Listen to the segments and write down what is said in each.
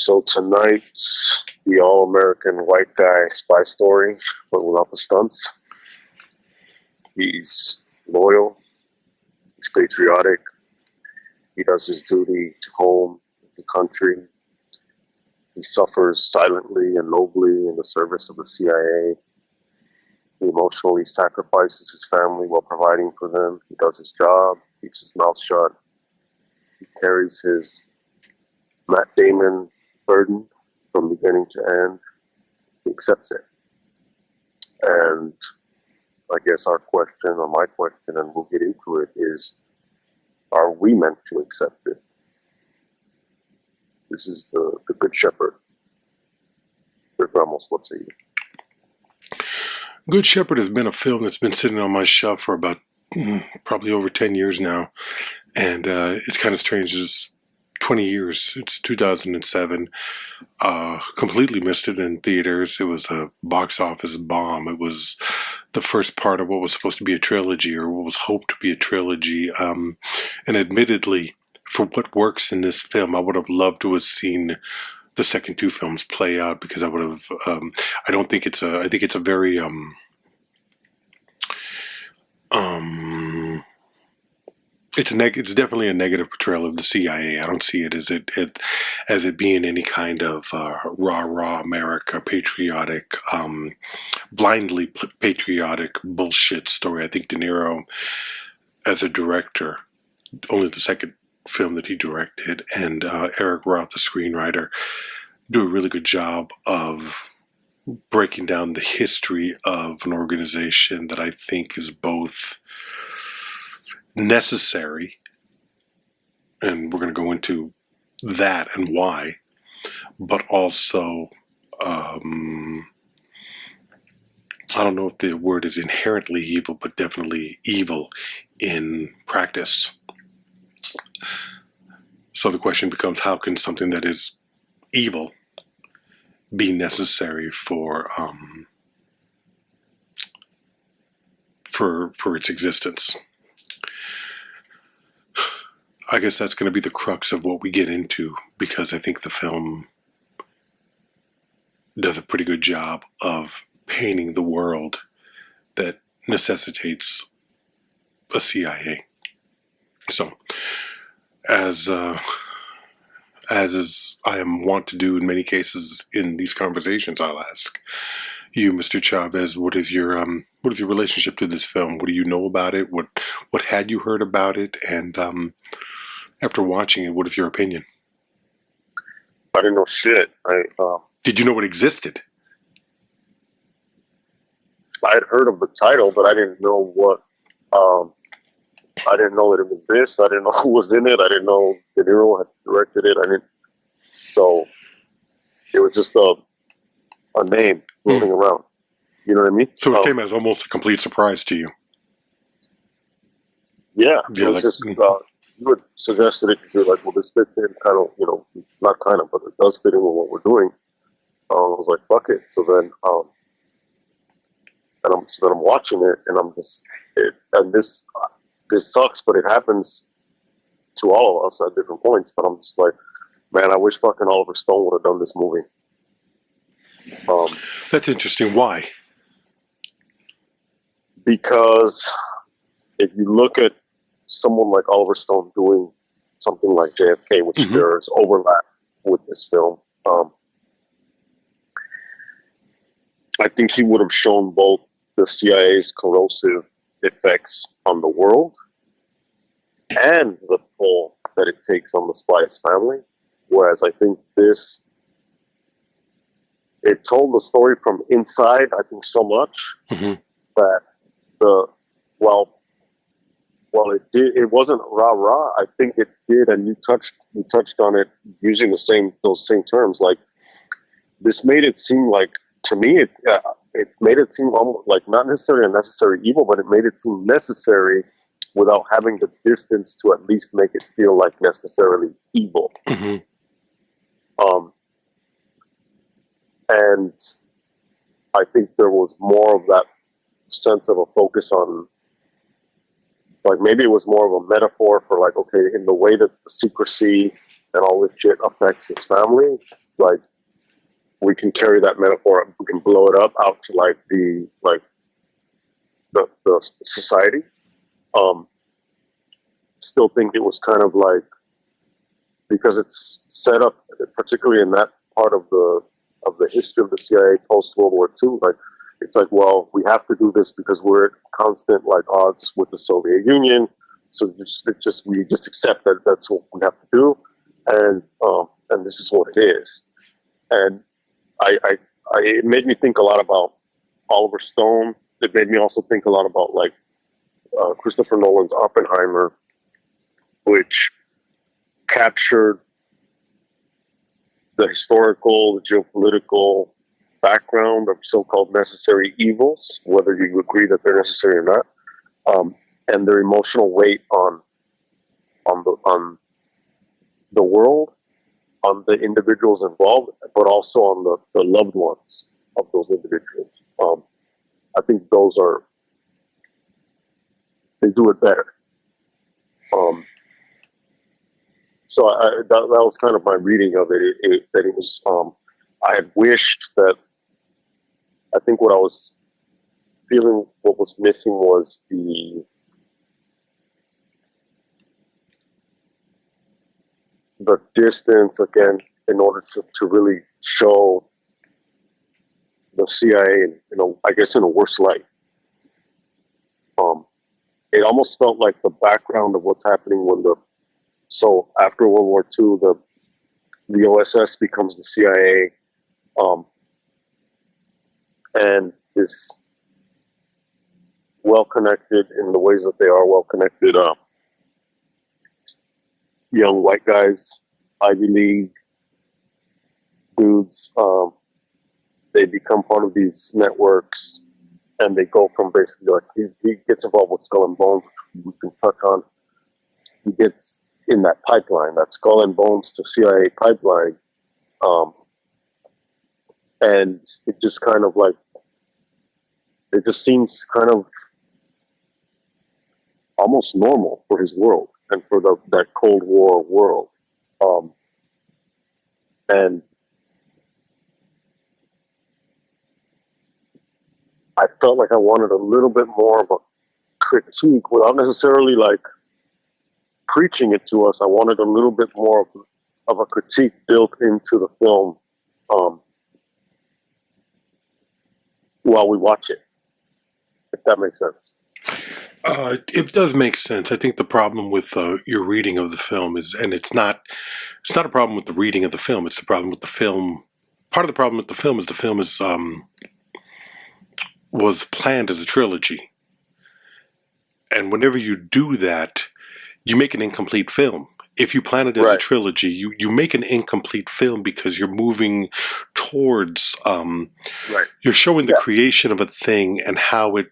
So tonight's the all-American white guy spy story, but without the stunts. He's loyal. He's patriotic. He does his duty to home, the country. He suffers silently and nobly in the service of the CIA. He emotionally sacrifices his family while providing for them. He does his job, keeps his mouth shut. He carries his Matt Damon burden from beginning to end. He accepts it. And I guess our question, or my question, and we'll get into it, is, are we meant to accept it? This is the Good Shepherd. rickRamos, what say you? Good Shepherd has been a film that's been sitting on my shelf for about probably over 10 years now. And it's kind of strange. It's 20 years. It's 2007. Completely missed it in theaters. It was a box office bomb. It was the first part of what was supposed to be a trilogy, or what was hoped to be a trilogy. And admittedly, for what works in this film, I would have loved to have seen the second two films play out, because I would have, I think it's a very, it's definitely a negative portrayal of the CIA. I don't see it as it being any kind of rah America, patriotic, blindly patriotic bullshit story. I think De Niro, as a director, only the second film that he directed, and Eric Roth, the screenwriter, do a really good job of breaking down the history of an organization that I think is both necessary, and we're going to go into that and why, but also I don't know if the word is inherently evil, but definitely evil in practice. So the question becomes, how can something that is evil be necessary for its existence? I guess that's going to be the crux of what we get into, because I think the film does a pretty good job of painting the world that necessitates a CIA. So, as is I am wont to do in many cases in these conversations, I'll ask you, Mr. Chavez, what is your relationship to this film? What do you know about it? What had you heard about it? And after watching it, what is your opinion? I didn't know shit. Did you know it existed? I had heard of the title, but I didn't know what. I didn't know that it was this. I didn't know who was in it. I didn't know De Niro had directed it. So it was just a name floating around. You know what I mean? So it came as almost a complete surprise to you. Yeah. It was just, you had suggested it because you're like, well, this fits in kind of, not kind of, but it does fit in with what we're doing. I was like, fuck it. So then, I'm watching it, and I'm just, this sucks, but it happens to all of us at different points. But I'm just like, man, I wish fucking Oliver Stone would have done this movie. That's interesting. Why? Because if you look at someone like Oliver Stone doing something like JFK, which there is overlap with this film, I think he would have shown both the CIA's corrosive effects on the world and the toll that it takes on the spy's family. Whereas I think it told the story from inside, I think, so much that while it wasn't rah-rah, I think it did, and you touched on it using those same terms. Like, this made it seem like, to me, it made it seem almost like not necessarily a necessary evil, but it made it seem necessary without having the distance to at least make it feel like necessarily evil. And I think there was more of that sense of a focus on, like, maybe it was more of a metaphor for, like, okay, in the way that the secrecy and all this shit affects his family, like we can carry that metaphor, we can blow it up out to like the society. Still think it was kind of like, because it's set up, particularly in that part of the history of the CIA post World War II. Like, it's like, well, we have to do this because we're at constant like odds with the Soviet Union. So we just accept that that's what we have to do, and this is what it is. And it made me think a lot about Oliver Stone. It made me also think a lot about like Christopher Nolan's Oppenheimer, which captured the historical, the geopolitical background of so-called necessary evils, whether you agree that they're necessary or not, and their emotional weight on the world, on the individuals involved, but also on the loved ones of those individuals. I think they do it better. So that was kind of my reading of it. That it was, I had wished that, I think what I was feeling, what was missing was the distance, again, in order to really show the CIA, I guess in a worse light. It almost felt like the background of what's happening so after World War II, the OSS becomes the CIA, and is well-connected in the ways that they are well-connected. Young white guys, Ivy League dudes, they become part of these networks, and they go from basically like he gets involved with Skull and Bones, which we can touch on. He gets in that pipeline, that Skull and Bones to CIA pipeline, and it just kind of like, it just seems kind of almost normal for his world and for that Cold War world. And I felt like I wanted a little bit more of a critique without necessarily like preaching it to us. I wanted a little bit more of a critique built into the film while we watch it, if that makes sense. It does make sense. I think the problem with your reading of the film is, and it's not a problem with the reading of the film. It's the problem with the film. Part of the problem with the film is was planned as a trilogy, and whenever you do that, you make an incomplete film. If you plan it as a trilogy, you make an incomplete film because you're moving towards you're showing the creation of a thing and how it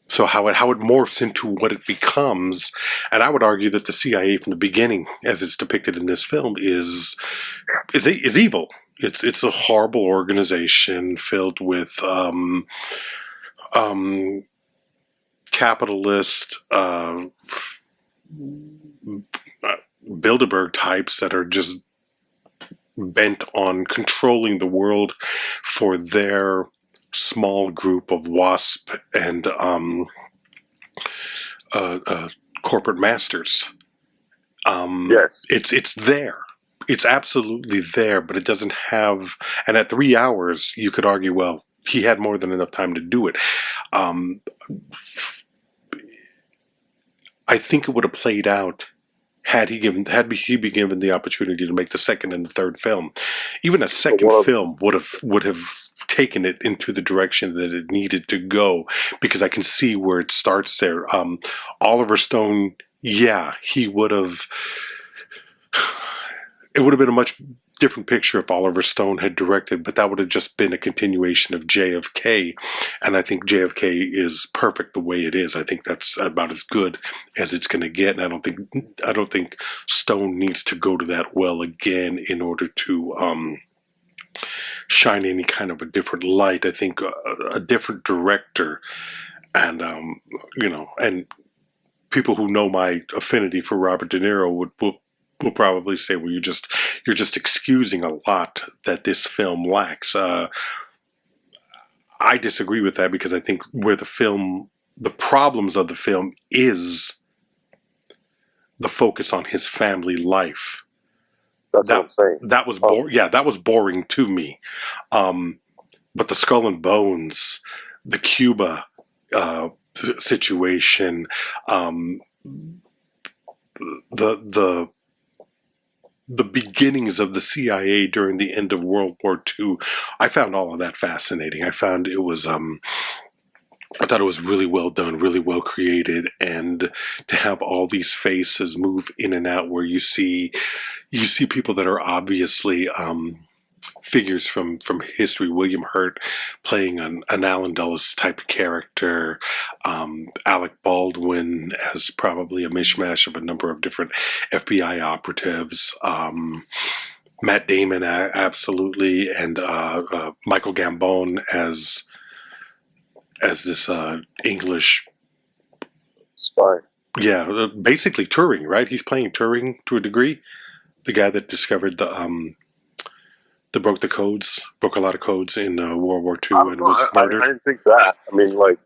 so how it morphs into what it becomes. And I would argue that the CIA from the beginning, as it's depicted in this film, is evil. It's a horrible organization filled with capitalist Bilderberg types that are just bent on controlling the world for their small group of WASP and corporate masters. Yes. It's there. It's absolutely there, but it doesn't have... And at 3 hours, you could argue, well, he had more than enough time to do it. I think it would have played out had he been given the opportunity to make the second and the third film. Even a second film would have taken it into the direction that it needed to go, because I can see where it starts there. Oliver Stone, he would have... It would have been a much different picture if Oliver Stone had directed, but that would have just been a continuation of JFK, and I think JFK is perfect the way it is. I think that's about as good as it's going to get, and I don't think Stone needs to go to that well again in order to shine any kind of a different light. I think a different director, and and people who know my affinity for Robert De Niro would will probably say, well, you're just excusing a lot that this film lacks. I disagree with that, because I think where the problems of the film is the focus on his family life. That's what I'm saying. That was that was boring to me. But the Skull and Bones, the Cuba situation, the beginnings of the CIA during the end of World War II, I found all of that fascinating. I thought it was really well done, really well created, and to have all these faces move in and out, where you see people that are obviously figures from history. William Hurt playing an Alan Dulles type character, Alec Baldwin as probably a mishmash of a number of different FBI operatives, Matt Damon absolutely, and Michael Gambon as this English spy. Yeah, basically Turing, right? He's playing Turing to a degree. The guy that discovered broke a lot of codes in World War II and was murdered. I didn't think that. I mean, like,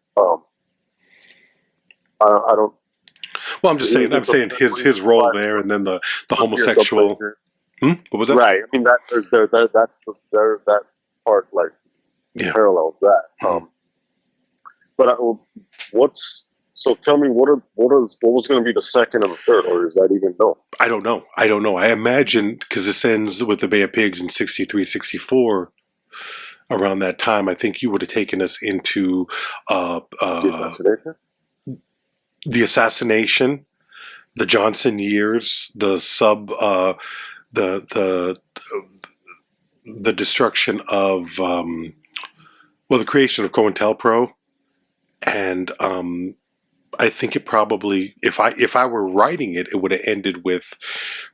I don't. Well, I'm saying his role there, and then the homosexual. What was that? Right. I mean, that part like parallels that. But so tell me, what was going to be the second and the third, or is that even known? I don't know. I imagine, because this ends with the Bay of Pigs in 63, 64. Around that time, I think you would have taken us into the assassination, the Johnson years, the destruction of the creation of COINTELPRO, and I think it probably, if I were writing it, it would have ended with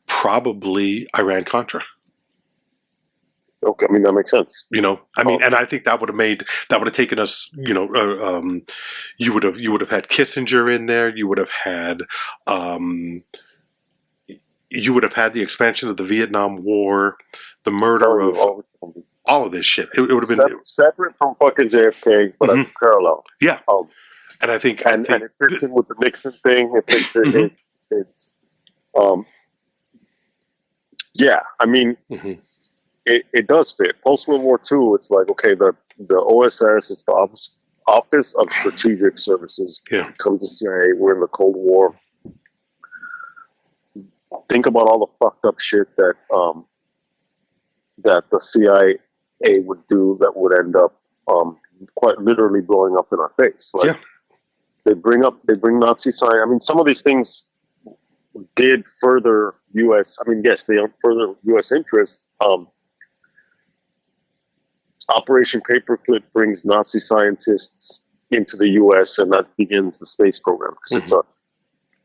probably Iran-Contra. Okay, I mean, that makes sense. And I think that would have taken us, you would have had Kissinger in there. You would have had the expansion of the Vietnam War, the murder of all of this shit. It would have been separate from fucking JFK, but that's parallel. Yeah. And I think it fits in with the Nixon thing. It fits in. It's yeah. I mean, it does fit. Post World War II, it's like, okay, the OSS, it's the Office of Strategic Services. Yeah. Comes to CIA. We're in the Cold War. Think about all the fucked up shit that the CIA would do that would end up quite literally blowing up in our face. Like, they bring Nazi sign. I mean, some of these things did further U.S. I mean, yes, they further U.S. interests. Operation Paperclip brings Nazi scientists into the U.S. and that begins the space program, because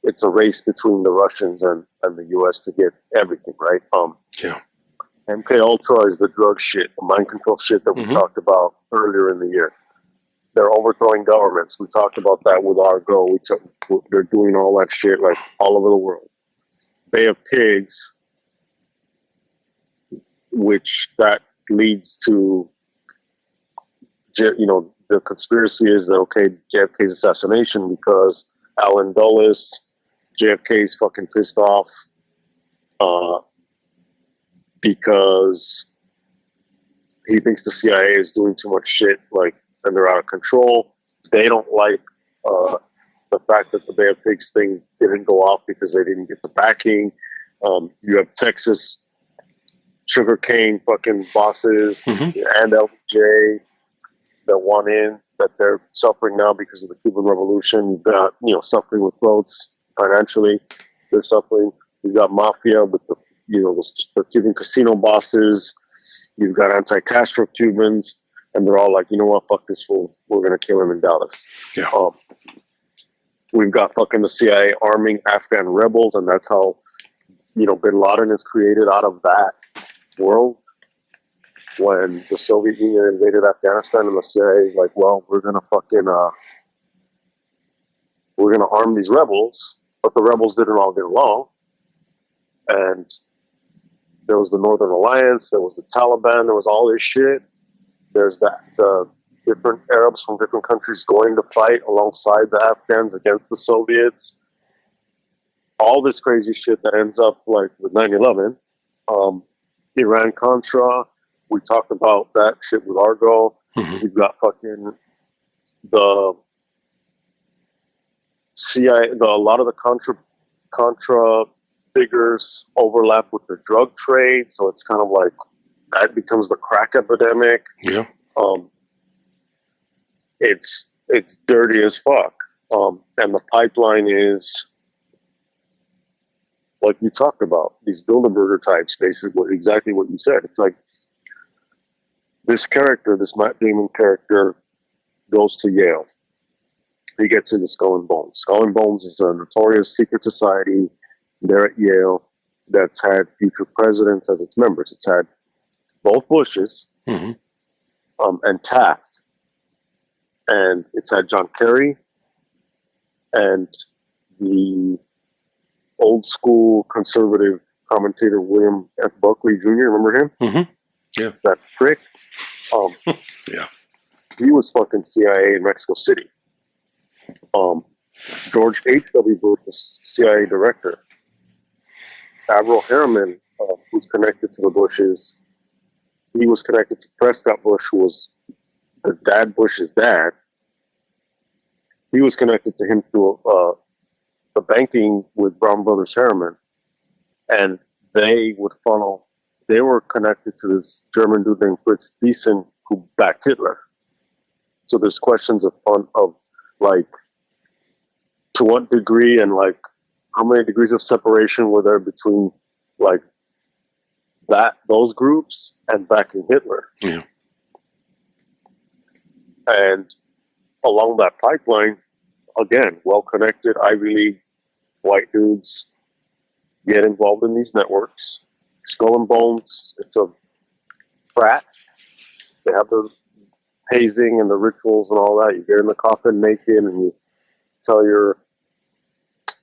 it's a race between the Russians and the U.S. to get everything, right. MK Ultra is the drug shit, the mind control shit that we talked about earlier in the year. They're overthrowing governments. We talked about that with Argo. They're doing all that shit like all over the world. Bay of Pigs, which that leads to, the conspiracy is that, okay, JFK's assassination because Alan Dulles, JFK's fucking pissed off because he thinks the CIA is doing too much shit, like, and they're out of control. They don't like the fact that the Bay of Pigs thing didn't go off because they didn't get the backing. You have Texas sugarcane fucking bosses and LBJ that want in, that they're suffering now because of the Cuban Revolution. You've got, suffering with votes financially. They're suffering. You've got mafia with the Cuban casino bosses. You've got anti-Castro Cubans. And they're all like, you know what, fuck this fool. We're going to kill him in Dallas. Yeah. We've got fucking the CIA arming Afghan rebels, and that's how, Bin Laden is created out of that world. When the Soviet Union invaded Afghanistan, and the CIA is like, well, we're going to arm these rebels, but the rebels didn't all get along. and there was the Northern Alliance, there was the Taliban, there was all this shit. There's the different Arabs from different countries going to fight alongside the Afghans against the Soviets. All this crazy shit that ends up like with 9/11. Iran-Contra, we talked about that shit with Argo. You've got fucking the C.I.A. A lot of the Contra figures overlap with the drug trade, so it's kind of like that becomes the crack epidemic. Yeah. It's dirty as fuck. And the pipeline is like you talked about, these Bilderberger types, basically exactly what you said. It's like this character, this Matt Damon character, goes to Yale. He gets into Skull and Bones. Skull and Bones is a notorious secret society there at Yale that's had future presidents as its members. It's had both Bushes and Taft. And it's had John Kerry and the old school conservative commentator William F. Buckley Jr. Remember him? Yeah. That prick. Yeah. He was fucking CIA in Mexico City. George H.W. Bush was CIA director. Avril Harriman, who's connected to the Bushes, he was connected to Prescott Bush, who was the dad Bush's dad. He was connected to him through the banking with Brown Brothers Harriman, and they were connected to this German dude named Fritz Thyssen who backed Hitler. So there's questions of like to what degree and like how many degrees of separation were there between like those groups and backing Hitler. Yeah. And along that pipeline, again, well-connected Ivy League white dudes get involved in these networks. Skull and Bones, it's a frat. They have the hazing and the rituals and all that. You get in the coffin naked and you tell your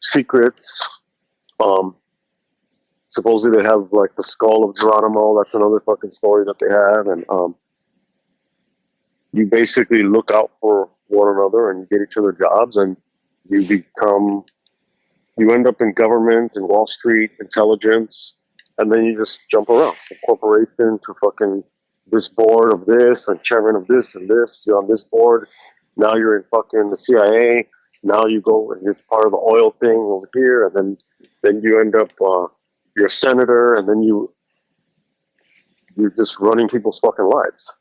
secrets. Supposedly they have like the skull of Geronimo. That's another fucking story that they have. And you basically look out for one another and you get each other jobs and you end up in government and Wall Street intelligence, and then you just jump around from corporation to fucking this board of this and chairman of this and this. You're on this board. Now you're in fucking the CIA. Now you go and you're part of the oil thing over here, and then you end up you're a senator, and then you're just running people's fucking lives.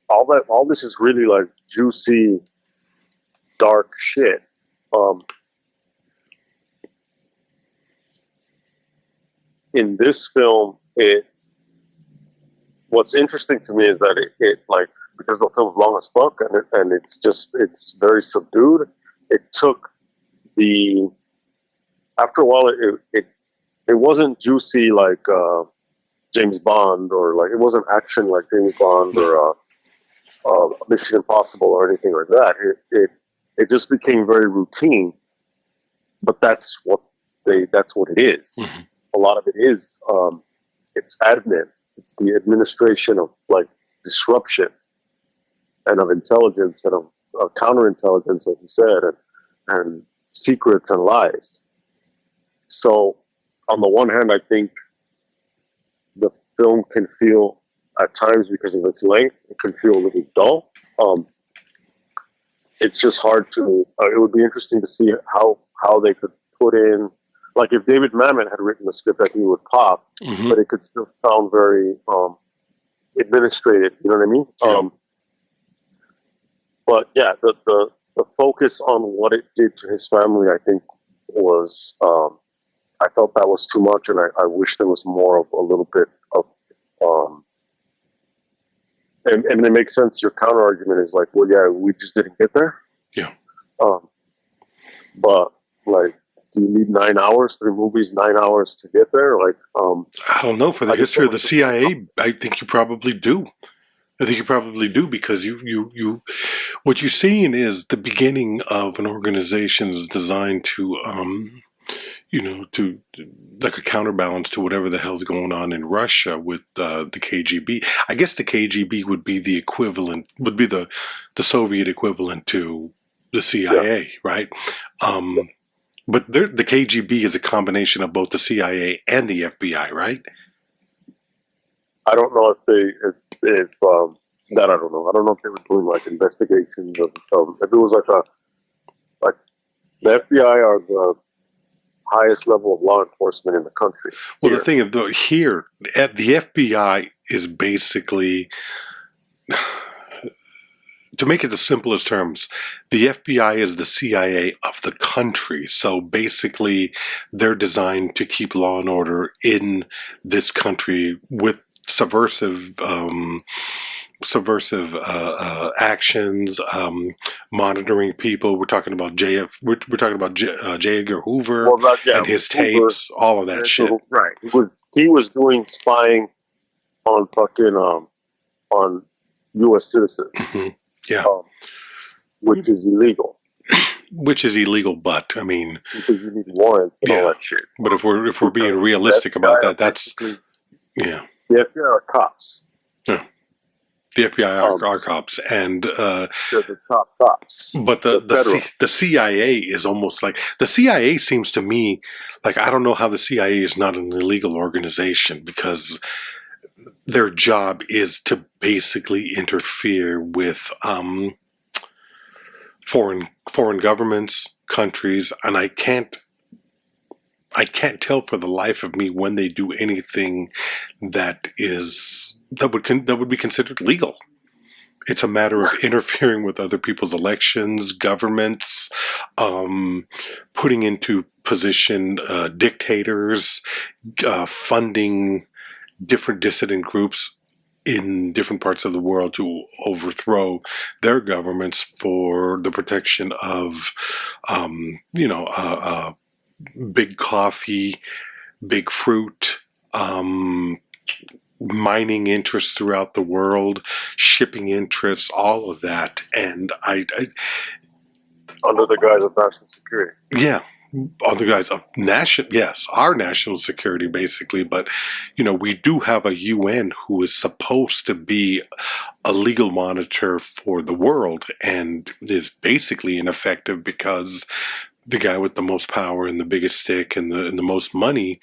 All this is really like juicy, dark shit. In this film, what's interesting to me is that it like, because the film's long as fuck and it's very subdued. It took after a while it wasn't juicy like James Bond, or like it wasn't action like James Bond or Mission Impossible or anything like that. It just became very routine. But that's what it is. A lot of it is it's admin. It's the administration of like disruption and of intelligence and of counterintelligence, like you said, and secrets and lies. So on the one hand, I think the film can feel at times, because of its length, it can feel a little dull. It's just hard to, it would be interesting to see how they could put in, like if David Mamet had written the script, I think it would pop, but it could still sound very administrative, you know what I mean? Yeah. But yeah, the focus on what it did to his family, I think was, I felt that was too much, and I wish there was more of a little bit of, and it makes sense. Your counter argument is like, well, yeah, we just didn't get there. Yeah. But like, do you need 9 hours, 3 movies, 9 hours to get there? Like, I don't know. For the history of the CIA, I think you probably do. I think you probably do, because what you're seeing is the beginning of an organization is designed to, to like a counterbalance to whatever the hell's going on in Russia with the KGB. I guess the KGB would be the equivalent, would be the Soviet equivalent to the CIA, right? But the KGB is a combination of both the CIA and the FBI, right? I don't know if that I don't know. I don't know if they were doing like investigations of if it was like the FBI are the highest level of law enforcement in the country. Well, the thing is, though, here at the FBI is basically, to make it the simplest terms, the FBI is the CIA of the country. So basically, they're designed to keep law and order in this country with subversive actions, monitoring people. We're talking about J. Edgar Hoover and his tapes, all of that shit. Right. He was doing spying on fucking on U.S. citizens. Mm-hmm. Yeah. Which is illegal. Which is illegal, but I mean, because you need warrants and all that shit. But if we're being realistic about that, that's the FBI are cops. Yeah. The FBI are cops, and they're the top cops. But the CIA is almost like, the CIA seems to me like, I don't know how the CIA is not an illegal organization, because their job is to basically interfere with foreign governments, countries, and I can't tell for the life of me when they do anything that would be considered legal. It's a matter of interfering with other people's elections, governments, putting into position dictators, funding different dissident groups in different parts of the world to overthrow their governments for the protection of, big coffee, big fruit, mining interests throughout the world, shipping interests, all of that. And I under the guise of national security. Yeah. Other guys of our national security, basically. But, we do have a UN who is supposed to be a legal monitor for the world, and is basically ineffective because the guy with the most power and the biggest stick and the most money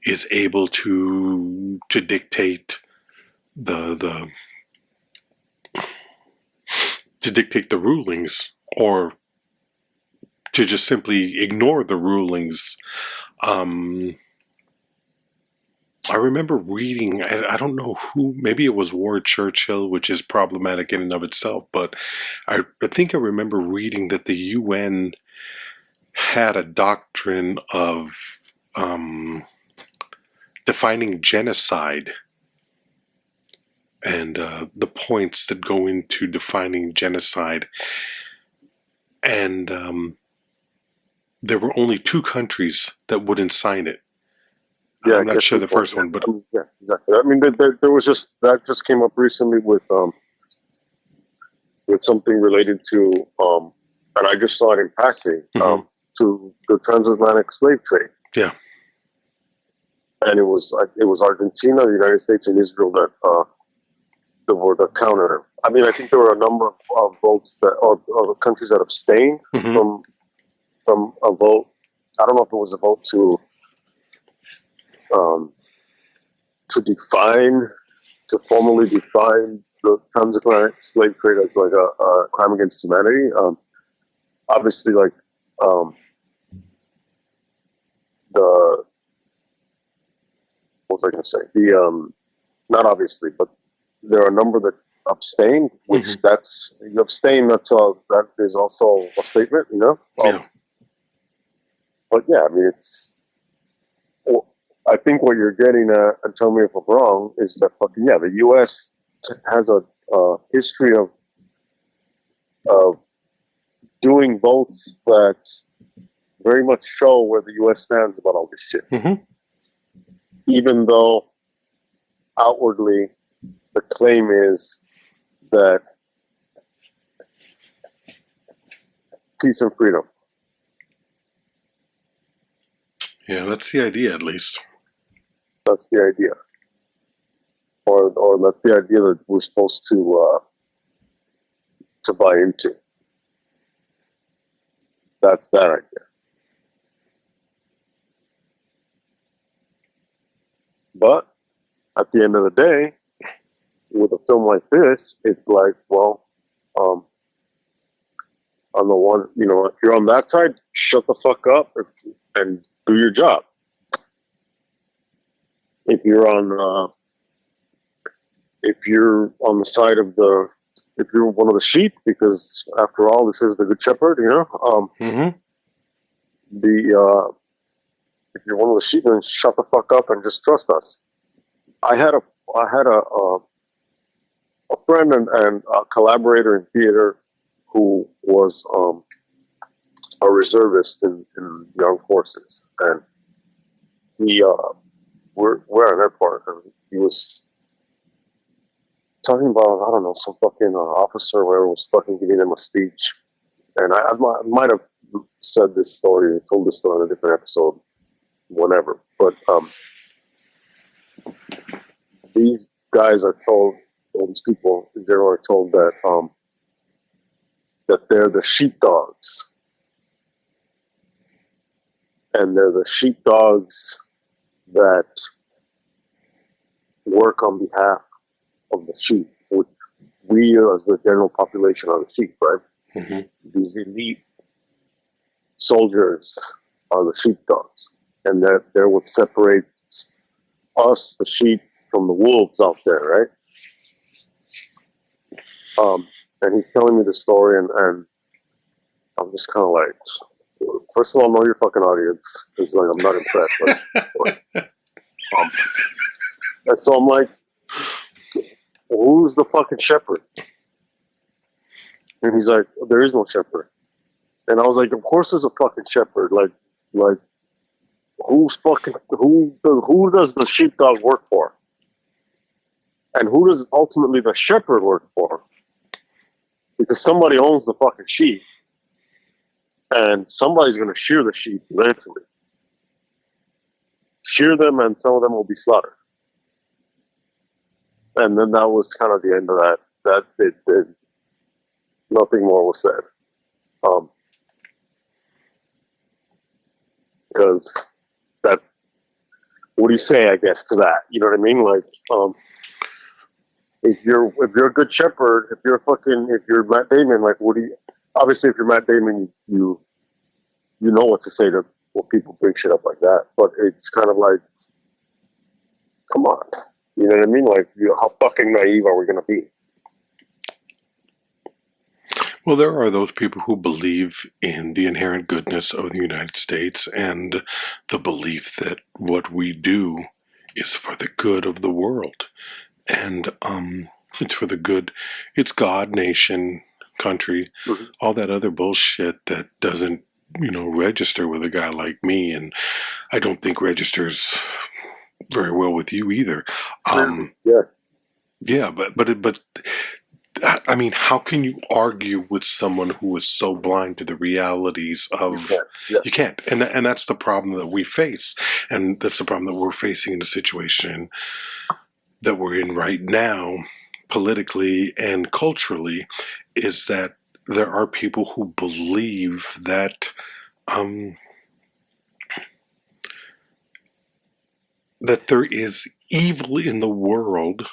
is able to dictate the rulings, or to just simply ignore the rulings. I remember reading, I don't know who, maybe it was Ward Churchill, which is problematic in and of itself, but I think I remember reading that the UN had a doctrine of defining genocide, and the points that go into defining genocide. And there were only 2 countries that wouldn't sign it. Yeah, I'm not sure the first one, but yeah, exactly. I mean, there was that just came up recently with something related to, and I just saw it in passing, to the transatlantic slave trade. Yeah, and it was Argentina, the United States, and Israel that were the counter. I mean, I think there were a number of votes or countries that abstained from a vote. I don't know if it was a vote to formally define the transatlantic slave trade as like a crime against humanity. Obviously, like what was I going to say? Not obviously, but there are a number that abstain, which that is also a statement, yeah. But yeah, I mean, I think what you're getting at, and tell me if I'm wrong, is that the U.S. has a history of doing votes that very much show where the U.S. stands about all this shit. Even though outwardly the claim is that peace and freedom. Yeah, that's the idea, at least. That's the idea. Or that's the idea that we're supposed to buy into. That's that idea. But at the end of the day, with a film like this, it's like, well, on the one, if you're on that side, shut the fuck up and do your job. If you're on the side of if you're one of the sheep, because after all, this is the Good Shepherd, Mm-hmm. If you're one of the sheep, then shut the fuck up and just trust us. I had a friend and a collaborator in theater who was a reservist in the armed forces, and we're at an airport, and he was talking about, I don't know, some fucking officer where was fucking giving him a speech, and I might have said this story, told this story in a different episode, whatever, but these guys are told, all these people in general are told that they're the sheepdogs, and they're the sheepdogs that work on behalf of the sheep, which we as the general population are the sheep, right? Mm-hmm. These elite soldiers are the sheepdogs, and they're what separates us, the sheep, from the wolves out there, right? And he's telling me the story, and I'm just kind of like, first of all, know your fucking audience, because like I'm not impressed. And so I'm like, who's the fucking shepherd? And he's like, there is no shepherd. And I was like, of course there's a fucking shepherd. Like who does the sheepdog work for? And who does ultimately the shepherd work for? Because somebody owns the fucking sheep, and somebody's going to shear the sheep eventually. Shear them, and some of them will be slaughtered. And then that was kind of the end of that. Nothing more was said. Because that, what do you say, I guess, to that? You know what I mean? Like, if you're a good shepherd, if you're Matt Damon, like, obviously if you're Matt Damon, you know what to say to when people bring shit up like that. But it's kind of like, come on. You know what I mean? Like, how fucking naive are we going to be? Well, there are those people who believe in the inherent goodness of the United States and the belief that what we do is for the good of the world. And it's for the good. It's God, nation, country, Mm-hmm. all that other bullshit that doesn't, register with a guy like me. And I don't think registers very well with you either. Yeah, but I mean, how can you argue with someone who is so blind to the realities of? You can't, and that's the problem that we face, and that's the problem that we're facing in the situation that we're in right now, politically and culturally, is that there are people who believe that that there is evil in the world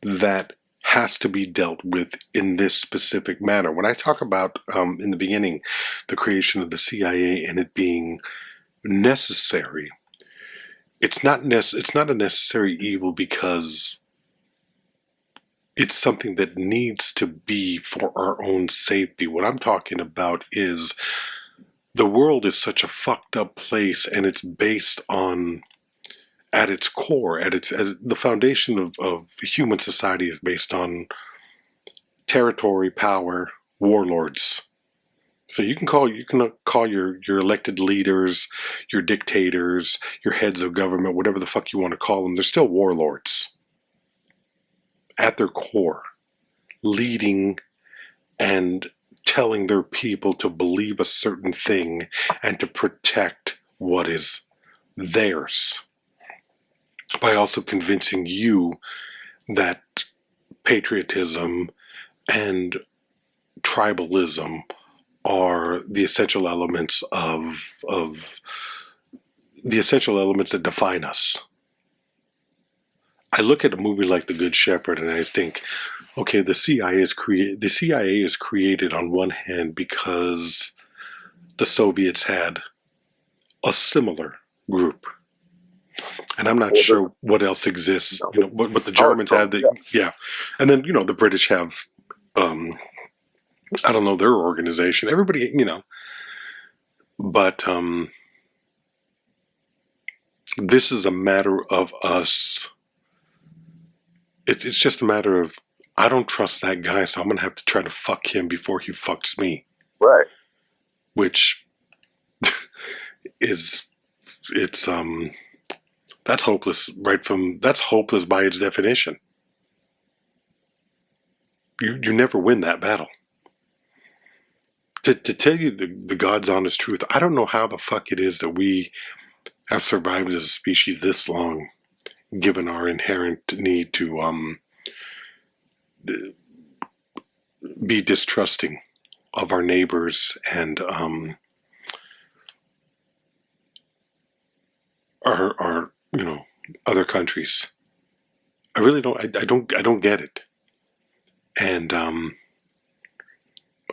that has to be dealt with in this specific manner. When I talk about, in the beginning, the creation of the CIA and it being necessary, it's not a necessary evil because it's something that needs to be for our own safety. What I'm talking about is the world is such a fucked up place, and it's based on, at its core, the foundation of human society is based on territory, power, warlords. So you can call your elected leaders, your dictators, your heads of government, whatever the fuck you want to call them. They're still warlords at their core. leading and telling their people to believe a certain thing and to protect what is theirs, by also convincing you that patriotism and tribalism are the essential elements of the essential elements that define us. I look at a movie like The Good Shepherd and I think, okay, the CIA is created on one hand because the Soviets had a similar group. And I'm not sure what else exists. You know, what the Germans had. And then the British have, I don't know, their organization. Everybody, but this is a matter of us. It's just a matter of, I don't trust that guy, so I'm gonna have to try to fuck him before he fucks me. Right. Which that's hopeless that's hopeless by its definition. You never win that battle. To tell you the God's honest truth, I don't know how the fuck it is that we have survived as a species this long, given our inherent need to be distrusting of our neighbors and our other countries. I really don't. I don't get it, and I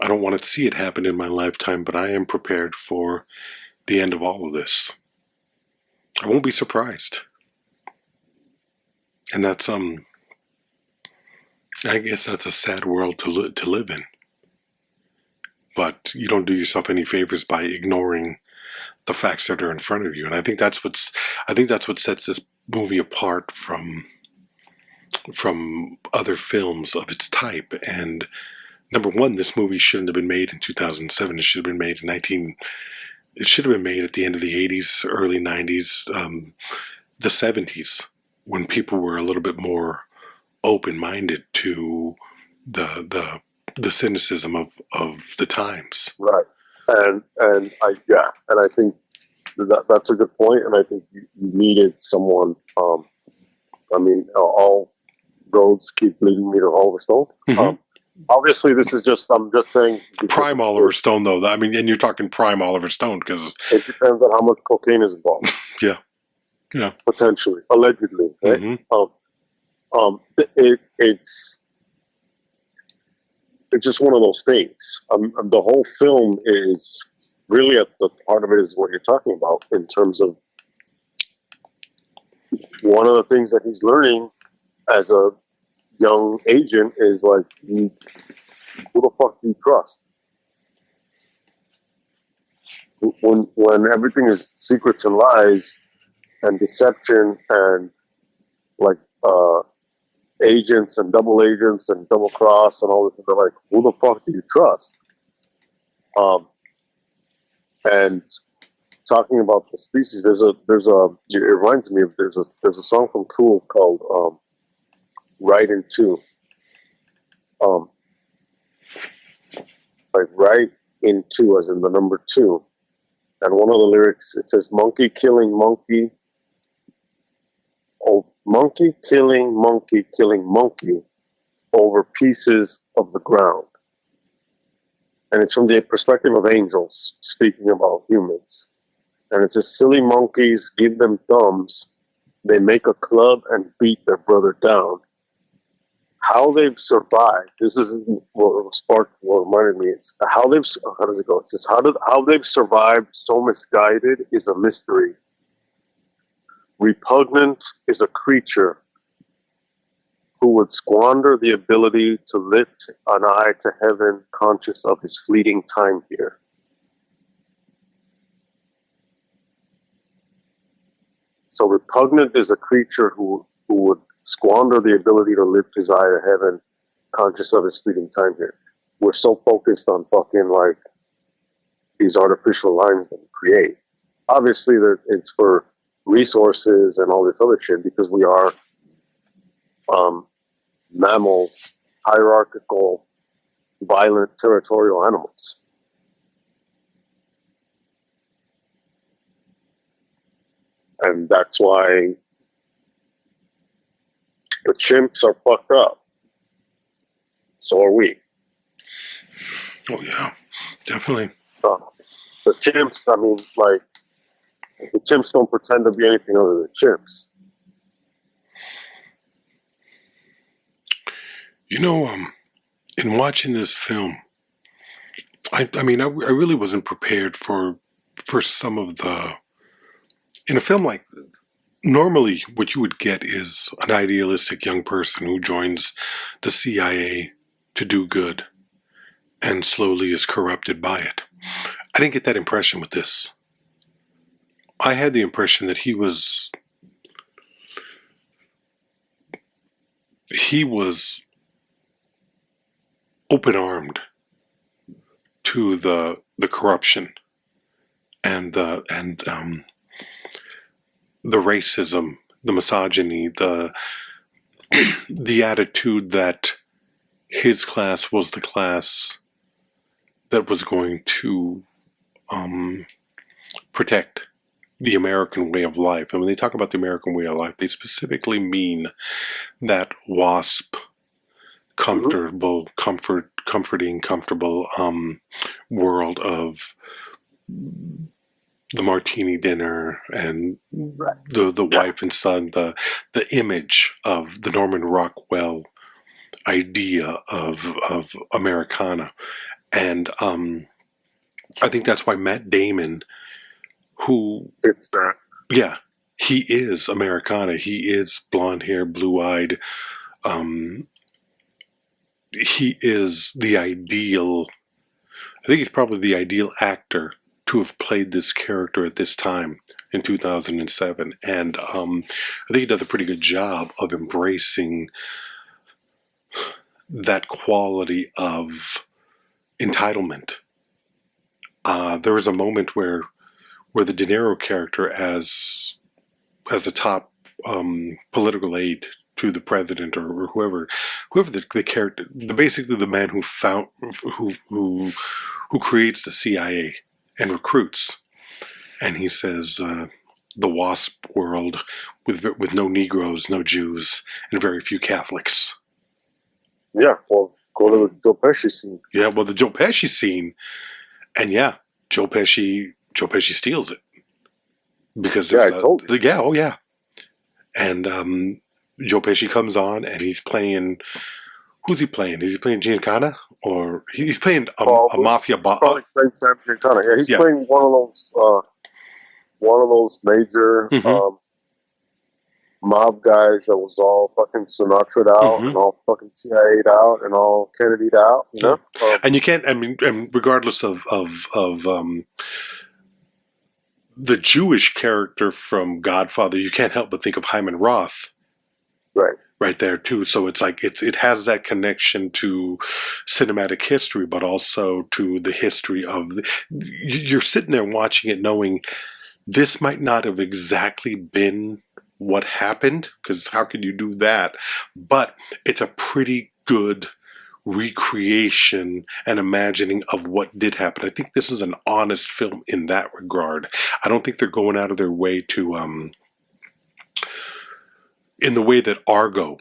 don't want to see it happen in my lifetime. But I am prepared for the end of all of this. I won't be surprised, and that's I guess that's a sad world to live in. But you don't do yourself any favors by ignoring the facts that are in front of you, and I think that's what sets this movie apart from other films of its type. And number one, this movie shouldn't have been made in 2007. It should have been made It should have been made at the end of the 80s, early 90s, the 70s, when people were a little bit more open-minded to the cynicism of the times. Right. And I think that's a good point, and I think you needed someone. All roads keep leading me to Oliver Stone. Mm-hmm. Obviously, I'm just saying. Prime Oliver Stone, though. I mean, and you're talking prime Oliver Stone because it depends on how much cocaine is involved. Yeah. Potentially, allegedly, right? Mm-hmm. It's just one of those things. The whole film is really at the heart of it is what you're talking about in terms of one of the things that he's learning as a young agent is like, who the fuck do you trust? When everything is secrets and lies and deception and like agents and double cross and all this, and they're like, who the fuck do you trust? And talking about the species, it reminds me of there's a song from Tool called Right in Two. Like right in two, as in the number 2. And one of the lyrics, it says, monkey killing monkey. Oh, monkey killing monkey over pieces of the ground. And it's from the perspective of angels speaking about humans. And it says, silly monkeys, give them thumbs. They make a club and beat their brother down. How they've survived. This is what sparked, what reminded me. It's how does it go? It says, how they've survived so misguided is a mystery. Repugnant is a creature who would squander the ability to lift an eye to heaven, conscious of his fleeting time here. So repugnant is a creature who would squander the ability to lift his eye to heaven, conscious of his fleeting time here. We're so focused on fucking like these artificial lines that we create. Obviously, it's for resources and all this other shit because we are mammals hierarchical, violent, territorial animals. And that's why the chimps are fucked up. So are we. Oh, yeah, definitely. The chimps, I mean, like, the chimps don't pretend to be anything other than chimps. You know, in watching this film, I really wasn't prepared for some of the... In a film like... Normally, what you would get is an idealistic young person who joins the CIA to do good and slowly is corrupted by it. I didn't get that impression with this. I had the impression that he was open-armed to the corruption and the racism, the misogyny, the attitude that his class was the class that was going to protect the American way of life. And when they talk about the American way of life, they specifically mean that WASP, comforting, comfortable world of the martini dinner and the wife and son, the image of the Norman Rockwell idea of Americana. And I think that's why Matt Damon, who... It's that. Yeah, he is Americana. He is blonde hair, blue-eyed. He is the ideal... I think he's probably the ideal actor to have played this character at this time in 2007. And I think he does a pretty good job of embracing that quality of entitlement. There was a moment where the De Niro character, as the top political aide to the president or whoever the character, basically the man who creates the CIA and recruits, and he says the WASP world with no Negroes, no Jews, and very few Catholics. Yeah, well, go to the Joe Pesci scene. Yeah, well, the Joe Pesci scene, and yeah, Joe Pesci steals it because I told you. Yeah, oh yeah, and Joe Pesci comes on and he's playing. Who's he playing? Is he playing Giancana or he's playing a mafia boss? Probably playing Sam Giancana. Yeah, he's playing one of those major mob guys that was all fucking Sinatra'd out and all fucking CIA'd out and all Kennedy'd out, you know? And you can't, and regardless of the Jewish character from Godfather, you can't help but think of Hyman Roth. Right there too. So it's like, it has that connection to cinematic history, but also to the history of you're sitting there watching it knowing this might not have exactly been what happened, because how could you do that? But it's a pretty good recreation and imagining of what did happen. I think this is an honest film in that regard. I don't think they're going out of their way to in the way that Argo,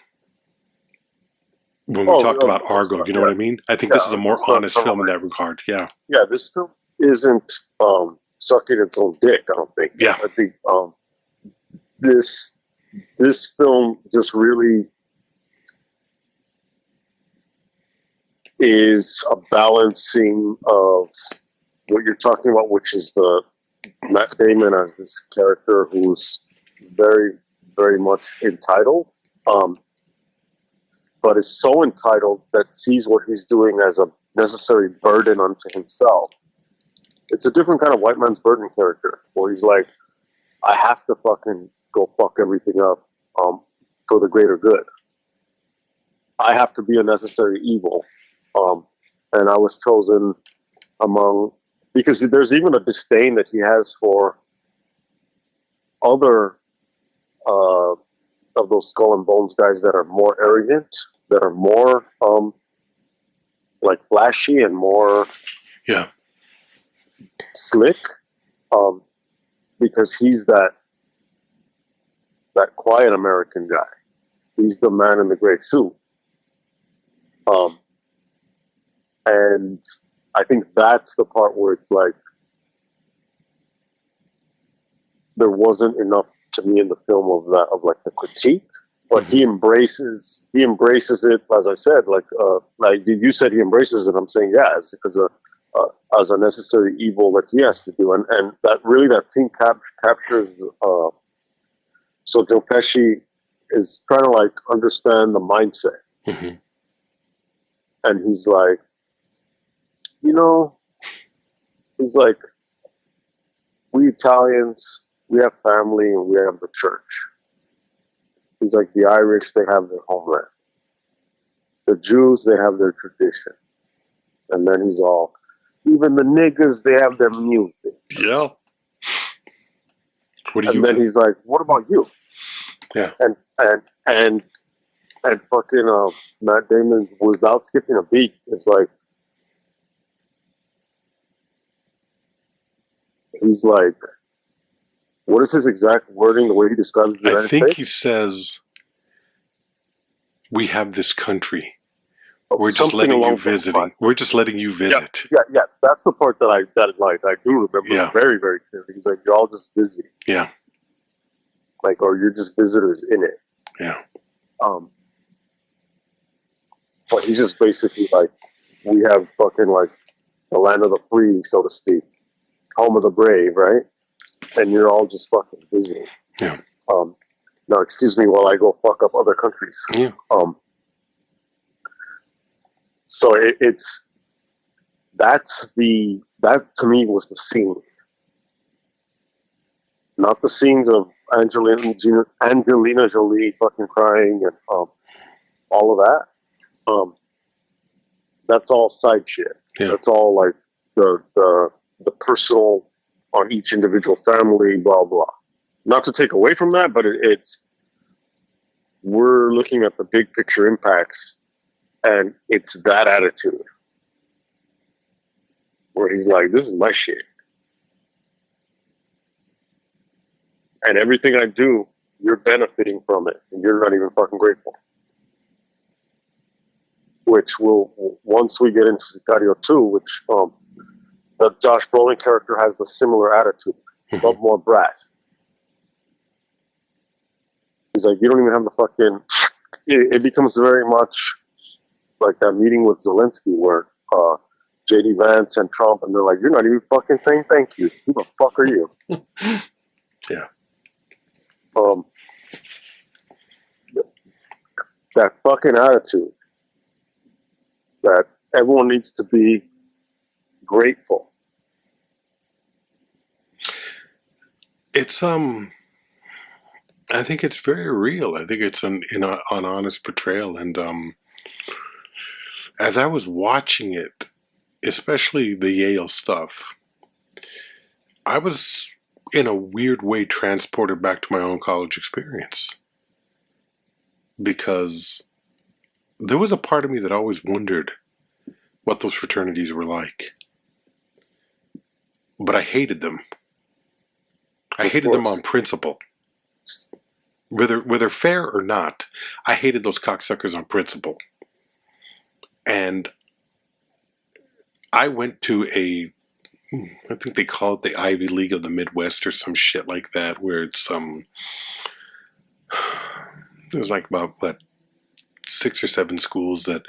when we talked about Argo, you know what I mean? I think this is a more honest film in that regard. Yeah. Yeah, this film isn't sucking its own dick, I don't think. Yeah. I think this film just really is a balancing of what you're talking about, which is the Matt Damon as this character who's very, very much entitled, but is so entitled that sees what he's doing as a necessary burden unto himself. It's a different kind of white man's burden character, where he's like, I have to fucking go fuck everything up for the greater good. I have to be a necessary evil. And I was chosen among, because there's even a disdain that he has for other of those skull and bones guys that are more arrogant, that are more like flashy and more slick, because he's that quiet American guy. He's the man in the gray suit. And I think that's the part where it's like there wasn't enough to me in the film of like the critique, but he embraces it, as I said, like you said, he embraces it. I'm saying yes, because as a necessary evil that he has to do, and that scene captures. So Joe Pesci is trying to like understand the mindset, and he's like, he's like, we Italians, we have family and we have the church. He's like, the Irish, they have their homeland. The Jews, they have their tradition. And then he's all, even the niggas, they have their music. Yeah. What do and then he's like, what about you? Yeah. And fucking Matt Damon, without skipping a beat, is like, he's like, what is his exact wording, the way he describes the United States? I think he says, we have this country. We're just letting you visit. We're just letting you visit. Yeah. That's the part that I do remember very, very clearly. He's like, you're all just visiting. Yeah. Like, or you're just visitors in it. Yeah. But he's just basically like, we have fucking like the land of the free, so to speak, home of the brave, right? And you're all just fucking visiting. Yeah. Now, excuse me while I go fuck up other countries. Yeah. So that to me was the scene, not the scenes of Angelina Jolie fucking crying and all of that. That's all side shit. Yeah. That's all like the personal on each individual family, blah blah. Not to take away from that, but it's we're looking at the big picture impacts. And it's that attitude where he's like, this is my shit. And everything I do, you're benefiting from it. And you're not even fucking grateful. Which will, once we get into Sicario 2, which the Josh Brolin character has the similar attitude, but more brass. He's like, you don't even have the fucking... It becomes very much... like that meeting with Zelensky where J.D. Vance and Trump, and they're like, you're not even fucking saying thank you. Who the fuck are you? Yeah. That fucking attitude that everyone needs to be grateful. It's, I think it's very real. I think it's an honest portrayal. And, as I was watching it, especially the Yale stuff, I was in a weird way transported back to my own college experience. Because there was a part of me that always wondered what those fraternities were like. But I hated them. I hated them on principle. Whether fair or not, I hated those cocksuckers on principle. And I went to I think they call it the Ivy League of the Midwest or some shit like that, where it's there's like about 6 or 7 schools that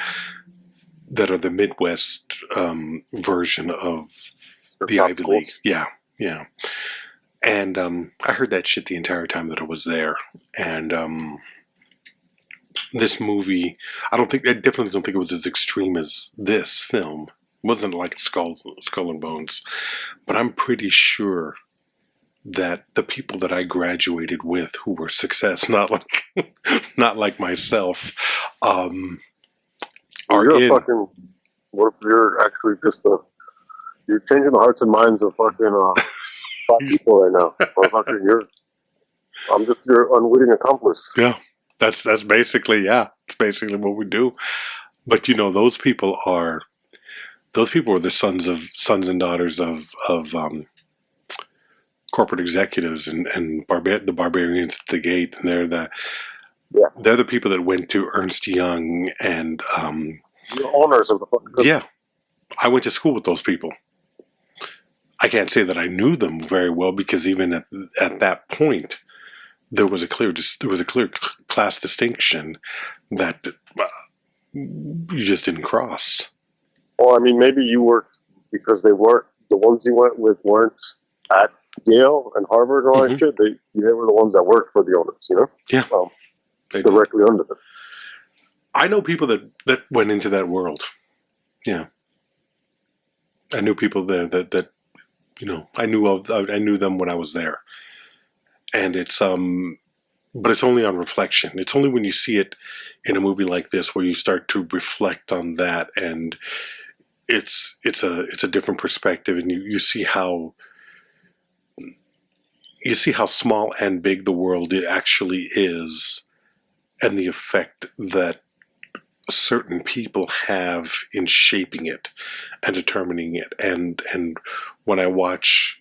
are the Midwest version of the Ivy League. Yeah. And I heard that shit the entire time that I was there. And this movie, I definitely don't think it was as extreme as this film. It wasn't like Skull and Bones. But I'm pretty sure that the people that I graduated with who were success, not like myself, are fucking, what if you're actually just you're changing the hearts and minds of fucking 5 people right now. Or fucking I'm just your unwitting accomplice. Yeah. That's basically, it's basically what we do. But those people were the sons and daughters of corporate executives and the barbarians at the gate, and they're the people that went to Ernst Young and the owners of the fucking country. Yeah, I went to school with those people. I can't say that I knew them very well, because even at that point, there was a clear class distinction that you just didn't cross. Well, I mean, maybe you worked because the ones you went with weren't at Yale and Harvard and all that shit. They were the ones that worked for the owners, Yeah, directly under them. I know people that went into that world. Yeah, I knew people there that I knew them when I was there, and it's but it's only on reflection. It's only when you see it in a movie like this where you start to reflect on that, and it's a different perspective, and you see how small and big the world actually is, and the effect that certain people have in shaping it and determining it. And when I watch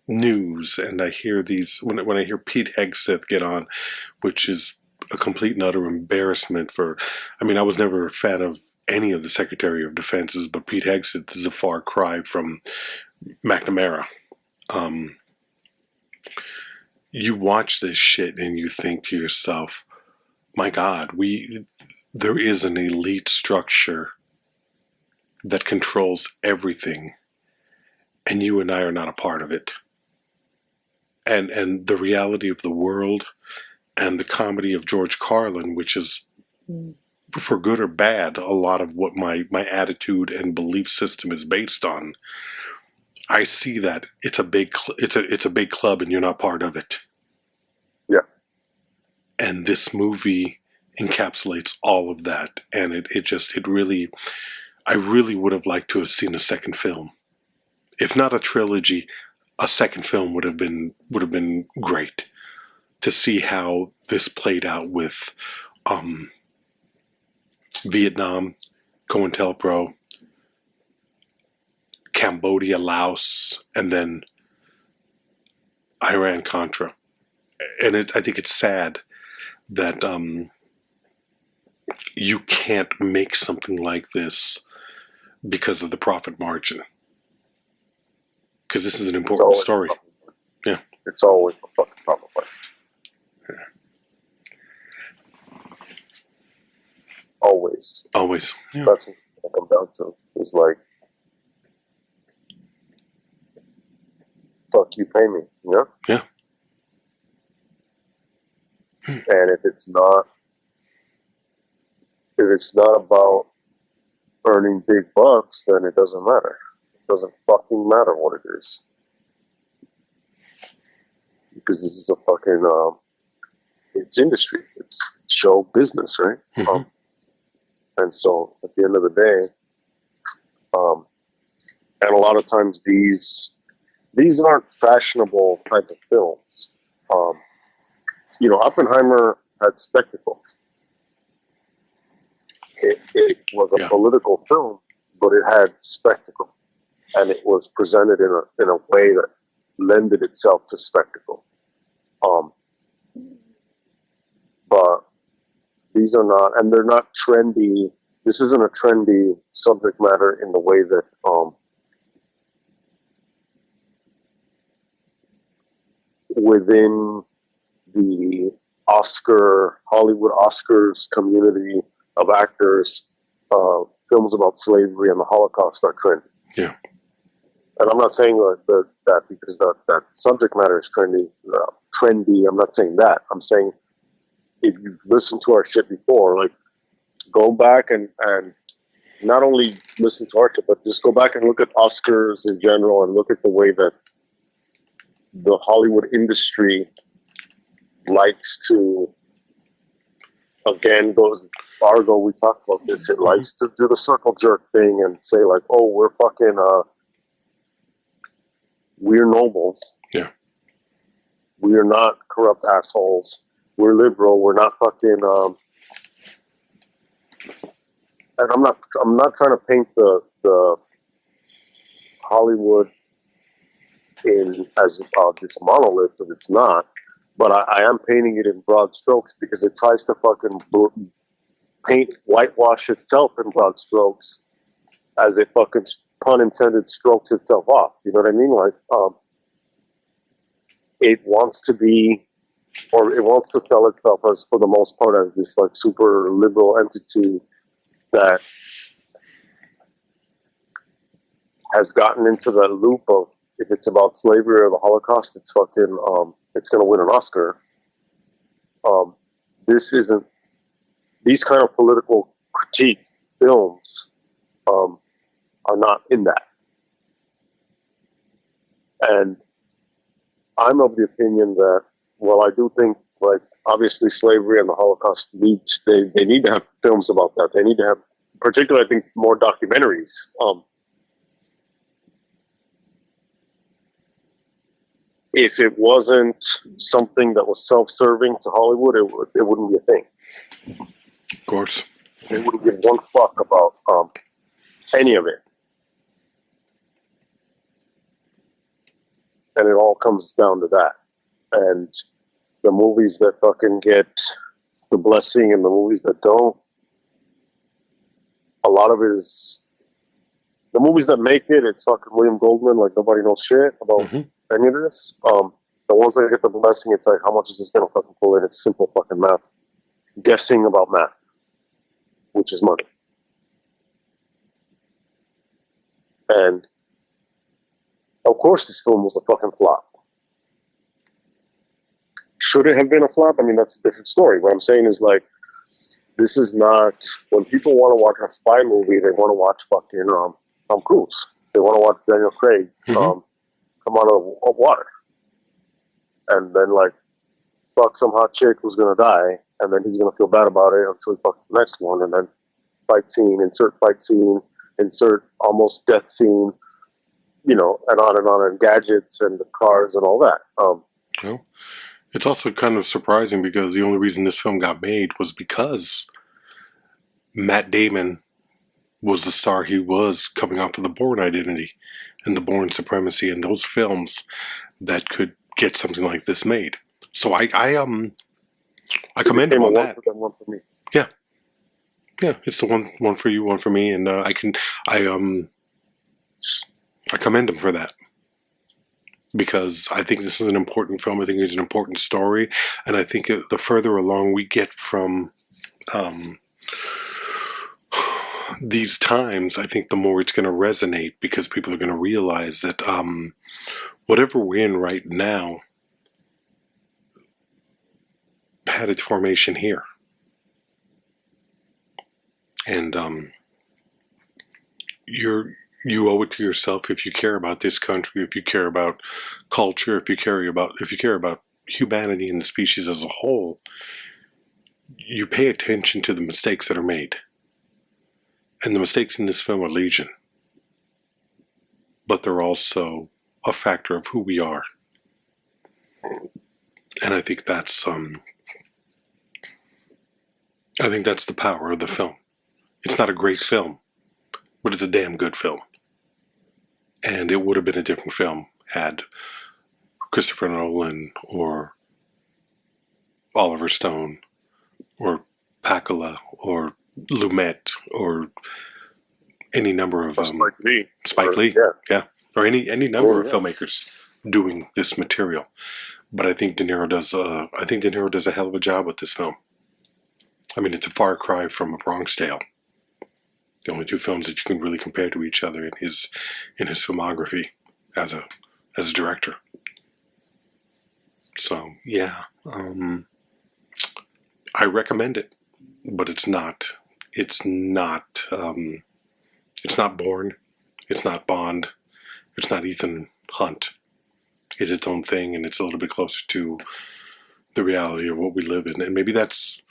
news, and I hear when I hear Pete Hegseth get on, which is a complete and utter embarrassment I was never a fan of any of the Secretary of Defenses, but Pete Hegseth is a far cry from McNamara. You watch this shit and you think to yourself, my God, there is an elite structure that controls everything, and you and I are not a part of it. And the reality of the world and the comedy of George Carlin, which is, for good or bad, a lot of what my attitude and belief system is based on. I see that it's a big club, and you're not part of it. Yeah. And this movie encapsulates all of that, and I really would have liked to have seen a second film. If not a trilogy, a second film would have been great, to see how this played out with Vietnam, COINTELPRO, Cambodia, Laos, and then Iran-Contra. And I think it's sad that you can't make something like this because of the profit margin. Because this is an important story. Yeah. It's always a fucking profit margin. Always. Always. Yeah. That's what it comes down to. It's like, fuck you, pay me. Yeah. And if it's not about earning big bucks, then it doesn't matter. It doesn't fucking matter what it is. Because this is a fucking, it's industry. It's show business, right? Mm-hmm. And so at the end of the day, and a lot of times these aren't fashionable type of films. Oppenheimer had spectacle. It was a political film, but it had spectacle, and it was presented in a way that lended itself to spectacle. But these are not, and they're not trendy. This isn't a trendy subject matter in the way that within the Hollywood Oscars community of actors, films about slavery and the Holocaust are trendy. Yeah. And I'm not saying that because that subject matter is trendy. I'm not saying that. I'm saying if you've listened to our shit before, like, go back and not only listen to our shit, but just go back and look at Oscars in general and look at the way that the Hollywood industry likes to, again, goes Argo, we talked about this, it likes to do the circle jerk thing and say like, oh, we're fucking, we're noble. Yeah. We are not corrupt assholes. We're liberal. We're not fucking. And I'm not trying to paint the Hollywood as this monolith, because it's not. But I am painting it in broad strokes because it tries to fucking whitewash itself in broad strokes as it fucking, pun intended, strokes itself off. You know what I mean? Like, it wants to be, or it wants to sell itself as, for the most part, as this like super liberal entity that has gotten into the loop of, if it's about slavery or the Holocaust, it's fucking, it's going to win an Oscar. These kind of political critique films are not in that. And I'm of the opinion that, well, I do think, like, obviously slavery and the Holocaust they need to have films about that. They need to have, particularly, I think, more documentaries. If it wasn't something that was self-serving to Hollywood, it wouldn't be a thing. Of course. They wouldn't give one fuck about any of it. And it all comes down to that. And the movies that fucking get the blessing and the movies that don't, a lot of it is, the movies that make it, it's fucking William Goldman, like nobody knows shit about any of this. The ones that get the blessing, it's like, how much is this gonna fucking pull in? It's simple fucking math. Guessing about math, which is money. And of course this film was a fucking flop. Should it have been a flop? I mean, that's a different story. What I'm saying is, like, this is not, when people want to watch a spy movie, they want to watch fucking Tom Cruise. They want to watch Daniel Craig come out of water. And then, like, fuck some hot chick who's going to die, and then he's going to feel bad about it until he fucks the next one, and then fight scene, insert almost death scene, you know, and on, and gadgets and the cars and all that. Well, it's also kind of surprising because the only reason this film got made was because Matt Damon was the star he was coming off of The Bourne Identity and The Bourne Supremacy and those films that could get something like this made. So I commend him on that. One for me. Yeah. Yeah, it's the one for you, one for me, and I commend him for that. Because I think this is an important film. I think it's an important story. And I think the further along we get from these times, I think the more it's going to resonate, because people are going to realize that whatever we're in right now had its formation here. And you owe it to yourself, if you care about this country, if you care about culture, if you care about humanity and the species as a whole, you pay attention to the mistakes that are made. And the mistakes in this film are legion. But they're also a factor of who we are. And I think that's the power of the film. It's not a great film, but it's a damn good film. And it would have been a different film had Christopher Nolan or Oliver Stone or Pakula or Lumet or any number of Spike Lee, or any number of filmmakers doing this material. But I think De Niro does a hell of a job with this film. I mean, it's a far cry from A Bronx Tale. The only two films that you can really compare to each other in his filmography as a director. So yeah, I recommend it, but it's not Bourne, it's not Bond, it's not Ethan Hunt. It's its own thing, and it's a little bit closer to the reality of what we live in, and maybe that's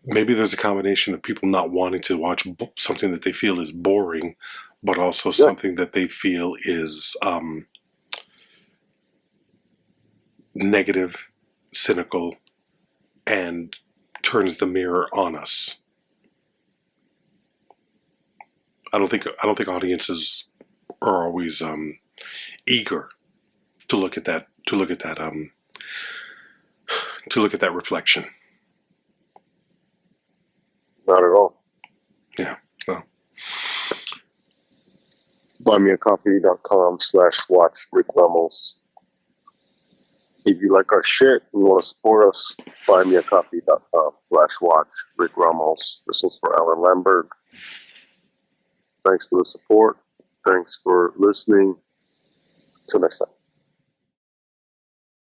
maybe there's a combination of people not wanting to watch something that they feel is boring, but also something that they feel is negative, cynical, and turns the mirror on us. I don't think audiences are always eager to look at that reflection. Not at all. Yeah. Well. buymeacoffee.com/watch rickRamos. If you like our shit and you want to support us, buymeacoffee.com/watch rickRamos. This was for Alan Lamberg. Thanks for the support. Thanks for listening. Till next time.